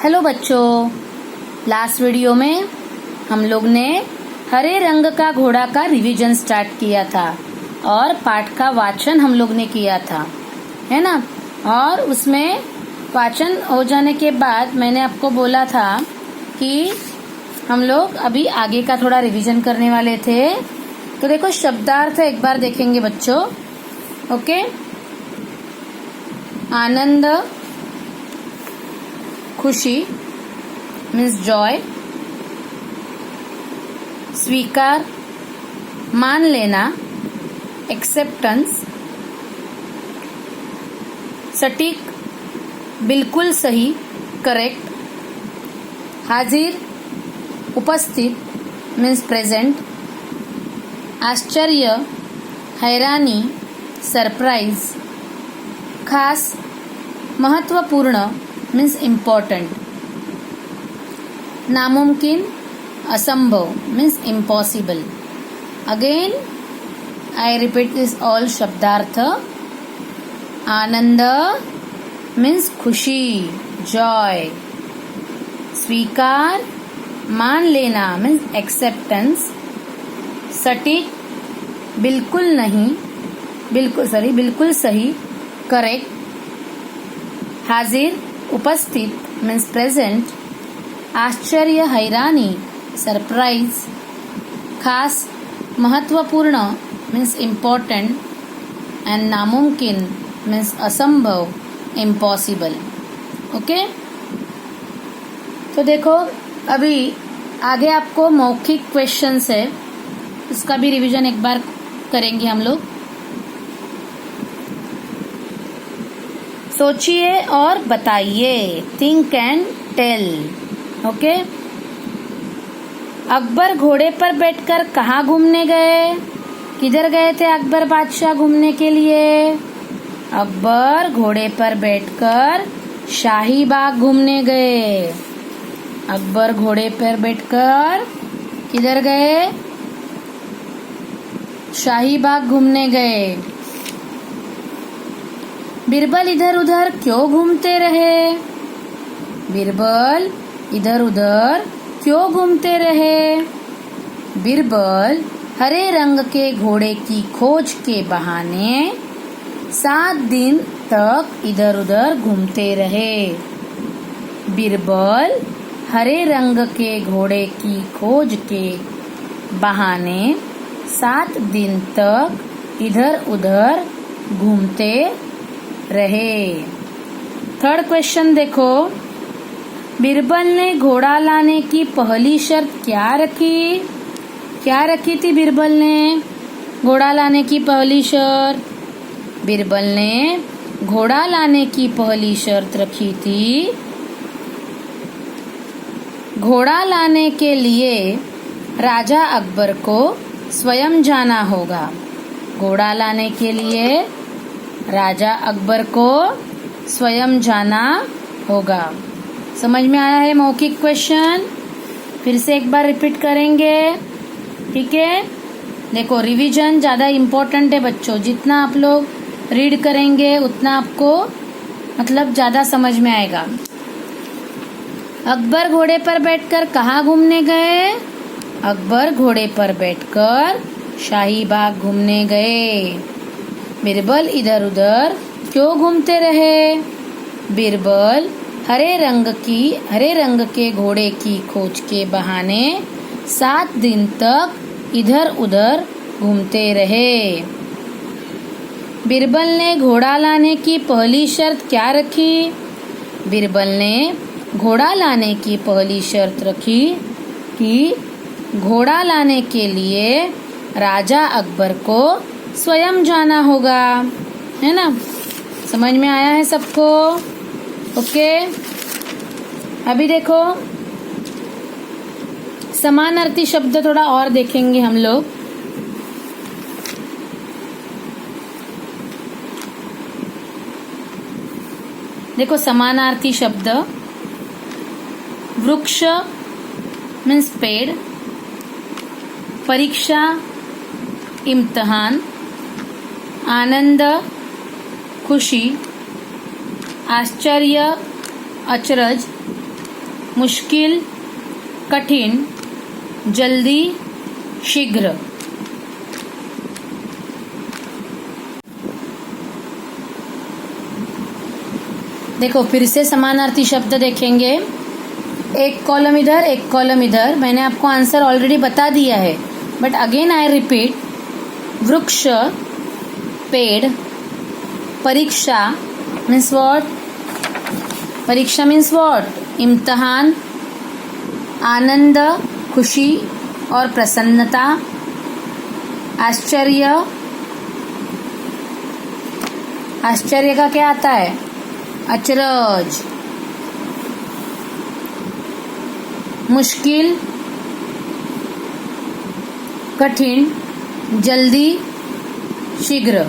Hello बच्चों, last video में हम लोग ने हरे रंग का घोड़ा का रिवीजन स्टार्ट किया था और पाठ का वाचन हम लोग ने किया था, है ना। और उसमें वाचन हो जाने के बाद मैंने आपको बोला था कि हम लोग अभी आगे का थोड़ा रिवीजन करने वाले थे। तो देखो, शब्दार्थ एक बार देखेंगे बच्चों। ओके, आनंद, खुशी मीन्स जॉय, स्वीकार मान लेना, एक्सेप्टेंस, सटीक बिल्कुल सही करेक्ट, हाजिर उपस्थित मीन्स प्रेजेंट, आश्चर्य हैरानी सरप्राइज, खास महत्वपूर्ण मीन्स इम्पॉर्टेंट, नामुमकिन असंभव means impossible. Again I repeat this all शब्दार्थ। आनंद मीन्स खुशी जॉय, स्वीकार मान लेना मीन्स एक्सेप्टेंस, सटीक बिल्कुल सही करेक्ट, हाजिर उपस्थित मीन्स प्रेजेंट, आश्चर्य हैरानी सरप्राइज, खास महत्वपूर्ण मीन्स इम्पॉर्टेंट, एंड नामुमकिन मीन्स असंभव इम्पॉसिबल। ओके, तो देखो अभी आगे आपको मौखिक क्वेश्चंस है, उसका भी रिवीजन एक बार करेंगे हम लोग। सोचिए और बताइए, think and tell. Okay, Akbar घोड़े पर बैठकर कहाँ घूमने गए? किधर गए थे अकबर बादशाह घूमने के लिए? अकबर घोड़े पर बैठकर शाही बाग घूमने गए। अकबर घोड़े पर बैठकर किधर गए? शाही बाग घूमने गए। बीरबल इधर उधर क्यों घूमते रहे? बीरबल इधर उधर क्यों घूमते रहे? बीरबल हरे रंग के घोड़े की खोज के बहाने 7 दिन तक इधर उधर घूमते रहे। बीरबल हरे रंग के घोड़े की खोज के बहाने 7 दिन तक इधर उधर घूमते रहे। थर्ड क्वेश्चन देखो, बीरबल ने घोड़ा लाने की पहली शर्त क्या रखी? क्या रखी थी बीरबल ने घोड़ा लाने की पहली शर्त? बीरबल ने घोड़ा लाने की पहली शर्त रखी थी, घोड़ा लाने के लिए राजा अकबर को स्वयं जाना होगा। घोड़ा लाने के लिए राजा अकबर को स्वयं जाना होगा। समझ में आया है मौखिक क्वेश्चन? फिर से एक बार रिपीट करेंगे, ठीक है। देखो, रिवीजन ज्यादा इम्पोर्टेंट है बच्चों। जितना आप लोग रीड करेंगे उतना आपको मतलब ज्यादा समझ में आएगा। अकबर घोड़े पर बैठकर कहाँ घूमने गए? अकबर घोड़े पर बैठकर शाही बाग घूमने गए। बीरबल इधर उधर क्यों घूमते रहे? बीरबल हरे रंग के घोड़े की खोज के बहाने 7 दिन तक इधर उधर घूमते रहे। बीरबल ने घोड़ा लाने की पहली शर्त क्या रखी? बीरबल ने घोड़ा लाने की पहली शर्त रखी कि घोड़ा लाने के लिए राजा अकबर को स्वयं जाना होगा, है ना। समझ में आया है सबको? ओके, अभी देखो समानार्थी शब्द थोड़ा और देखेंगे हम लोग। देखो, समानार्थी शब्द, वृक्ष मीन्स पेड़, परीक्षा इम्तिहान, आनंद खुशी, आश्चर्य अचरज, मुश्किल, कठिन, जल्दी, शीघ्र। देखो फिर से समानार्थी शब्द देखेंगे, एक कॉलम इधर एक कॉलम इधर। मैंने आपको आंसर ऑलरेडी बता दिया है, बट अगेन आई रिपीट। वृक्ष, पेड़, परीक्षा मीन्स व्हाट? परीक्षा मीन्स व्हाट? इम्तिहान, आनंद, खुशी और प्रसन्नता, आश्चर्य, आश्चर्य का क्या आता है? अचरज, मुश्किल, कठिन, जल्दी, शीघ्र।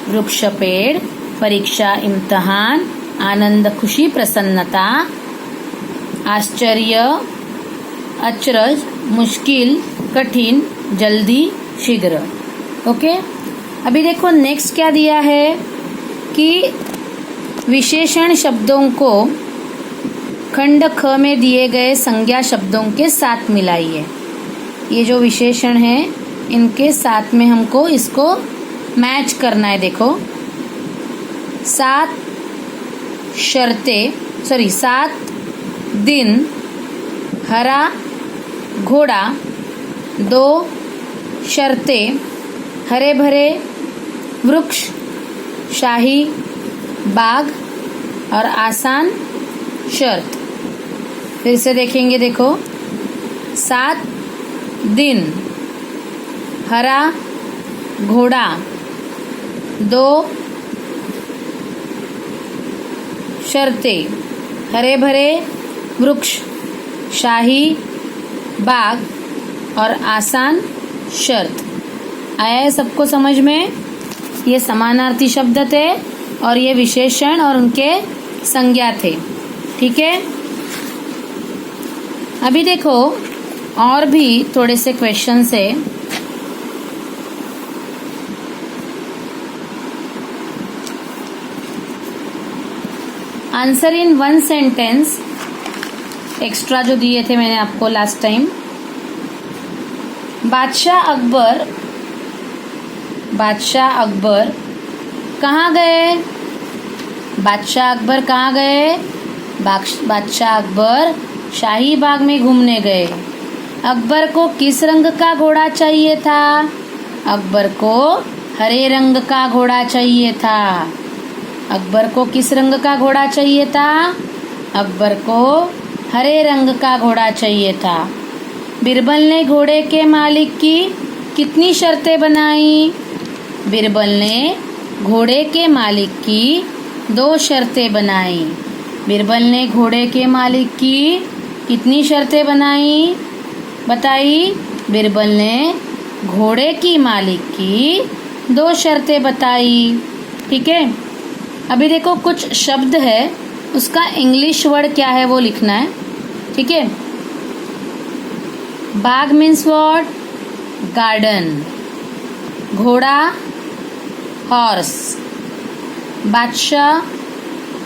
वृक्ष, पेड़, परीक्षा, इम्तिहान, आनंद, खुशी, प्रसन्नता, आश्चर्य, अचरज, मुश्किल, कठिन, जल्दी, शीघ्र। ओके, अभी देखो नेक्स्ट क्या दिया है कि विशेषण शब्दों को खंड ख में दिए गए संज्ञा शब्दों के साथ मिलाइए। ये जो विशेषण है इनके साथ में हमको इसको मैच करना है। देखो 7 दिन, हरा घोड़ा, 2 शर्तें, हरे भरे वृक्ष, शाही बाग और आसान शर्त। फिर से देखेंगे, देखो 7 दिन, हरा घोड़ा, 2 शर्तें, हरे भरे वृक्ष, शाही बाग और आसान शर्त। आया है सबको समझ में? ये समानार्थी शब्द थे और ये विशेषण और उनके संज्ञा थे। ठीक है, अभी देखो और भी थोड़े से क्वेश्चन है। आंसर इन 1 सेंटेंस, एक्स्ट्रा जो दिए थे मैंने आपको लास्ट टाइम। बादशाह अकबर कहाँ गए? बादशाह अकबर कहाँ गए? बादशाह अकबर शाही बाग में घूमने गए। अकबर को किस रंग का घोड़ा चाहिए था? अकबर को हरे रंग का घोड़ा चाहिए था। अकबर को किस रंग का घोड़ा चाहिए था? अकबर को हरे रंग का घोड़ा चाहिए था। बिरबल ने घोड़े के मालिक की कितनी शर्तें बनाई? बिरबल ने घोड़े के मालिक की 2 शर्तें बनाई। बिरबल ने घोड़े के मालिक की कितनी शर्तें बनाई? बताई। बिरबल ने घोड़े की मालिक की 2 शर्तें बताई। ठीक है, अभी देखो कुछ शब्द है, उसका इंग्लिश वर्ड क्या है वो लिखना है। ठीक है, बाग मीन्स व्हाट? गार्डन। घोड़ा हॉर्स। बादशाह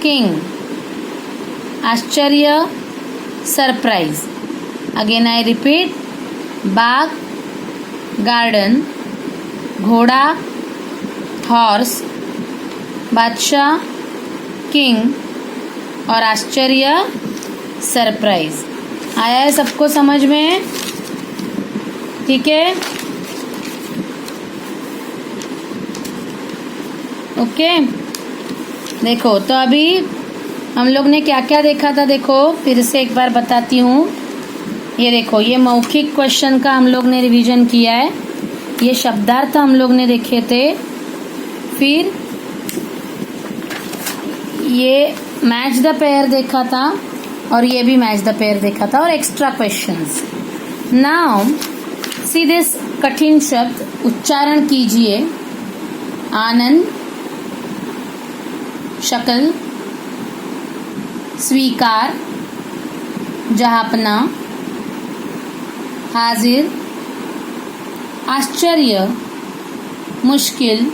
किंग। आश्चर्य surprise. Again I repeat, Bagh garden, घोड़ा हॉर्स, बादशाह किंग और आश्चर्य सरप्राइज। आया है सबको समझ में? ठीक है, ओके। देखो तो अभी हम लोग ने क्या क्या देखा था, देखो फिर से एक बार बताती हूँ। ये देखो, ये मौखिक क्वेश्चन का हम लोग ने रिवीजन किया है। ये शब्दार्थ हम लोग ने देखे थे। फिर ये मैच द पेयर देखा था और ये भी मैच द पेयर देखा था और extra questions. Now see this कठिन शब्द, उच्चारण कीजिए। आनंद, शक्ल, स्वीकार, जहापना, हाजिर, आश्चर्य, मुश्किल,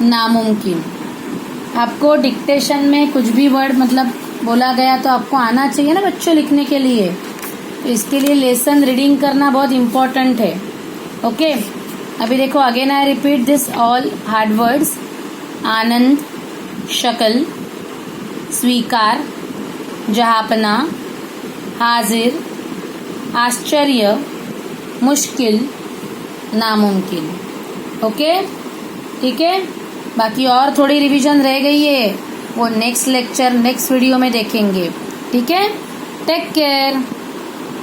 नामुमकिन। आपको डिक्टेशन में कुछ भी वर्ड मतलब बोला गया तो आपको आना चाहिए ना बच्चों लिखने के लिए। तो इसके लिए लेसन रीडिंग करना बहुत इम्पोर्टेंट है। ओके, अभी देखो again I repeat this all hard words. आनंद, शकल, स्वीकार, जहापना, हाजिर, आश्चर्य, मुश्किल, नामुमकिन। ओके, ठीक है। बाकी और थोड़ी रिवीजन रह गई है, वो नेक्स्ट लेक्चर नेक्स्ट वीडियो में देखेंगे। ठीक है, टेक केयर।